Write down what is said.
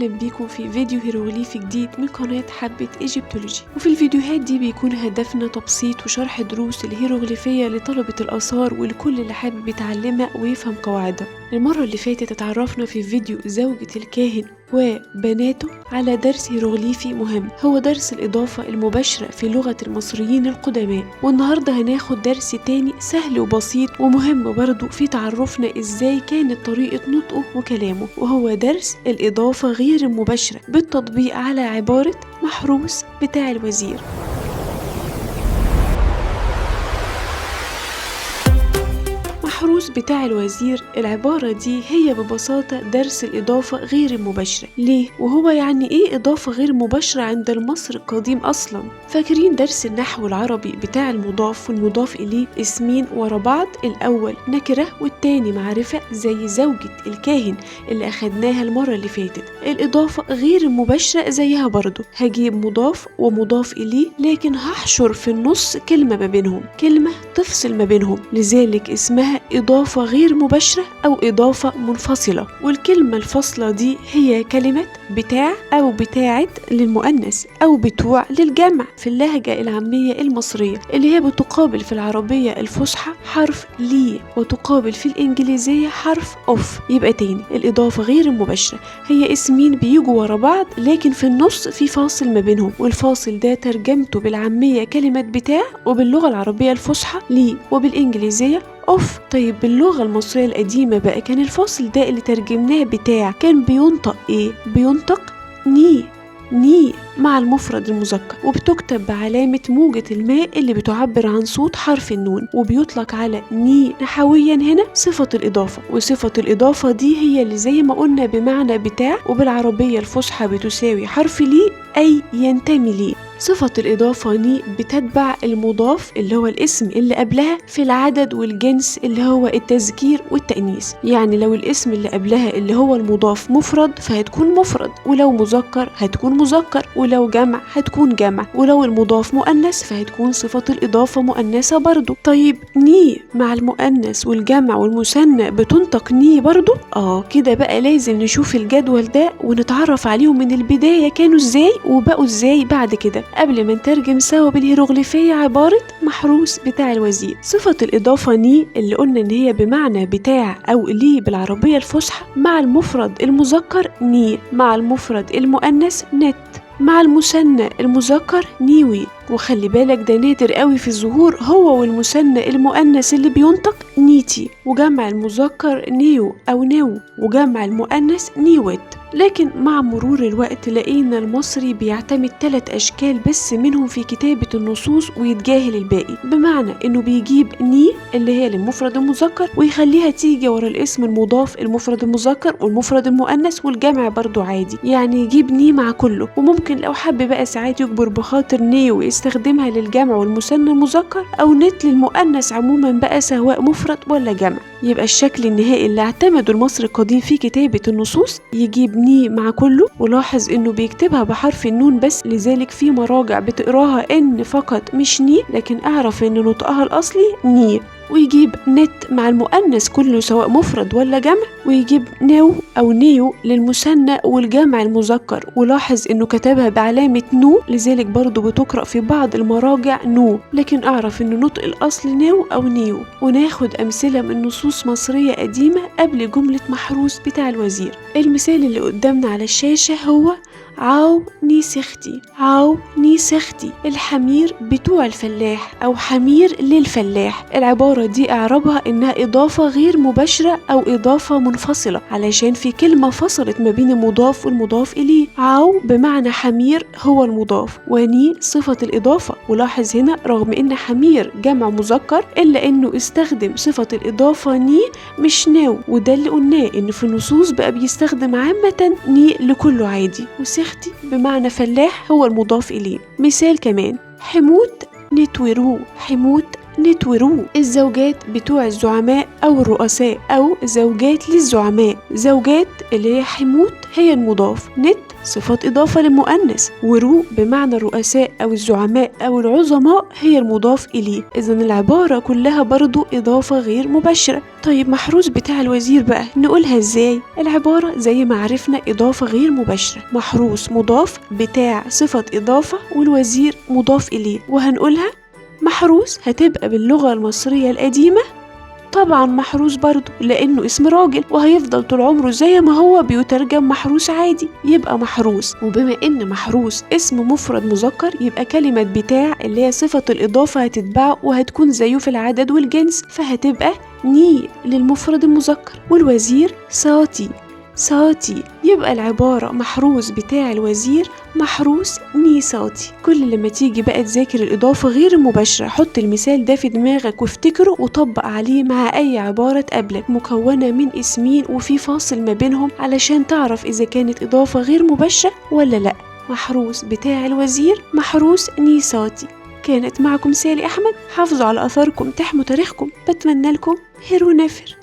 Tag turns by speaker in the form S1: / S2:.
S1: أهلا بيكم في فيديو هيروغليفي جديد من قناة حبة إيجيبتولوجي. وفي الفيديوهات دي بيكون هدفنا تبسيط وشرح دروس الهيروغليفية لطلبة الآثار ولكل اللي حابب يتعلمها ويفهم قواعدها. المرة اللي فاتت اتعرفنا في فيديو زوجة الكاهن وبناته على درس هيروغليفي مهم، هو درس الإضافة المباشرة في لغة المصريين القدماء. والنهاردة هناخد درس تاني سهل وبسيط ومهم برضو في تعرفنا إزاي كانت طريقة نطقه وكلامه، وهو درس الإضافة غير المباشرة بالتطبيق على عبارة محروس بتاع الوزير. محروس بتاع الوزير، العبارة دي هي ببساطة درس الإضافة غير المباشرة. ليه؟ وهو يعني إيه إضافة غير مباشرة عند المصري القديم أصلا؟ فاكرين درس النحو العربي بتاع المضاف والمضاف إليه اسمين ورا بعض، الأول نكرة والتاني معرفة زي زوجة الكاهن اللي أخدناها المرة اللي فاتت. الإضافة غير المباشرة زيها برضو، هجيب مضاف ومضاف إليه لكن هحشر في النص كلمة ما بينهم، كلمة تفصل ما بينهم، لذلك اسمها إضافة غير مباشرة أو إضافة منفصلة. والكلمة الفاصلة دي هي كلمة بتاع أو بتاعت للمؤنث أو بتوع للجمع في اللهجة العامية المصرية، اللي هي بتقابل في العربية الفصحى حرف لي وتقابل في الإنجليزية حرف أوف. يبقى تاني الإضافة غير المباشرة هي اسمين بيجوا ورا بعض لكن في النص في فاصل ما بينهم، والفاصل ده ترجمته بالعامية كلمة بتاع، وباللغة العربية الفصحى لي، وبالإنجليزية اوف. طيب باللغة المصرية القديمة بقى كان الفاصل ده اللي ترجمناه بتاع كان بينطق ايه؟ بينطق ني، ني مع المفرد المذكر، وبتكتب بعلامة موجة الماء اللي بتعبر عن صوت حرف النون، وبيطلق على ني نحويا هنا صفة الإضافة. وصفة الإضافة دي هي اللي زي ما قلنا بمعنى بتاع، وبالعربية الفصحى بتساوي حرف لي أي ينتمي ليه. صفة الإضافة ني بتتبع المضاف اللي هو الاسم اللي قبلها في العدد والجنس اللي هو التذكير والتأنيث. يعني لو الاسم اللي قبلها اللي هو المضاف مفرد فهتكون مفرد، ولو مذكر هتكون مذكر، ولو جمع هتكون جمع، ولو المضاف مؤنث فهتكون صفة الإضافة مؤنثة برضو. طيب ني مع المؤنث والجمع والمثنى بتنطق ني برضو؟ كده بقى لازم نشوف الجدول ده ونتعرف عليهم من البداية كانوا ازاي وبقوا ازاي بعد كده، قبل ما نترجم سوا بالهيروغليفية عبارة محروس بتاع الوزير. صفة الإضافة ني اللي قلنا إن هي بمعنى بتاع أو لي بالعربية الفصحى، مع المفرد المذكر ني، مع المفرد المؤنث نت، مع المثنى المذكر نيوي. وخلي بالك ده نادر قوي في الظهور، هو والمثنى المؤنث اللي بينطق نيتي، وجمع المذكر نيو أو نو، وجمع المؤنث نيوت. لكن مع مرور الوقت لقينا المصري بيعتمد 3 أشكال بس منهم في كتابة النصوص ويتجاهل الباقي، بمعنى إنه بيجيب ني اللي هي للمفرد المذكر ويخليها تيجي ورا الاسم المضاف المفرد المذكر والمفرد المؤنث والجمع برضو عادي، يعني يجيب ني مع كله. وممكن لو حب بقى ساعات يجبر بخاطر ني ويستخدمها للجمع والمثنى المذكر أو نت للمؤنث عموما بقى سواء مفرد ولا جمع. يبقى الشكل النهائي اللي اعتمده المصري القديم في كتابة النصوص يجيب ني مع كله، ولاحظ انه بيكتبها بحرف النون بس، لذلك في مراجع بتقراها ان فقط مش ني، لكن اعرف ان نطقها الاصلي ني. ويجيب نت مع المؤنث كله سواء مفرد ولا جمع، ويجيب نو أو نيو للمثنى والجمع المذكر، ولاحظ إنه كتبها بعلامة نو، لذلك برضو بتقرأ في بعض المراجع نو، لكن أعرف إنه نطق الأصل نو أو نيو. وناخد أمثلة من نصوص مصرية قديمة قبل جملة محروس بتاع الوزير. المثال اللي قدامنا على الشاشة هو عاو نيسختي، عاو نيسختي الحمير بتوع الفلاح أو حمير للفلاح. العبارة دي اعربها إنها إضافة غير مباشرة أو إضافة منفصلة، علشان في كلمة فصلت ما بين المضاف والمضاف إليه. عاو بمعنى حمير هو المضاف، وني صفة الإضافة. ولاحظ هنا رغم إن حمير جمع مذكر إلا إنه استخدم صفة الإضافة ني مش ناو، وده اللي قلناه إن في النصوص بقى بيستخدم عامة ني لكله عادي. وسختي بمعنى فلاح هو المضاف إليه. مثال كمان حموت نتورو، حموت نت ورو الزوجات بتوع الزعماء أو الرؤساء، أو زوجات للزعماء. زوجات اللي هي حموت هي المضاف، نت صفة إضافة للمؤنث، ورو بمعنى الرؤساء أو الزعماء أو العظماء هي المضاف إليه. إذن العبارة كلها برضو إضافة غير مباشرة. طيب محروس بتاع الوزير بقى نقولها إزاي؟ العبارة زي ما عرفنا إضافة غير مباشرة، محروس مضاف بتاع صفة إضافة والوزير مضاف إليه، وهنقولها محروس هتبقى باللغة المصرية القديمة طبعا محروس برضو لأنه اسم راجل وهيفضل طول عمره زي ما هو بيترجم محروس عادي، يبقى محروس. وبما إن محروس اسم مفرد مذكر يبقى كلمة بتاع اللي هي صفة الإضافة هتتبعه وهتكون زيه في العدد والجنس، فهتبقى ني للمفرد المذكر، والوزير ساطي ساطي. يبقى العبارة محروس بتاع الوزير محروس نيساتي. كل لما تيجي بقى تذاكر الإضافة غير المباشرة حط المثال ده في دماغك وافتكره وطبق عليه مع أي عبارة تقابلك مكونة من اسمين وفي فاصل ما بينهم علشان تعرف إذا كانت إضافة غير مباشرة ولا لأ. محروس بتاع الوزير محروس نيساتي. كانت معكم سالي أحمد. حافظوا على أثاركم، تحموا تاريخكم. بتمنى لكم هيرو نافر.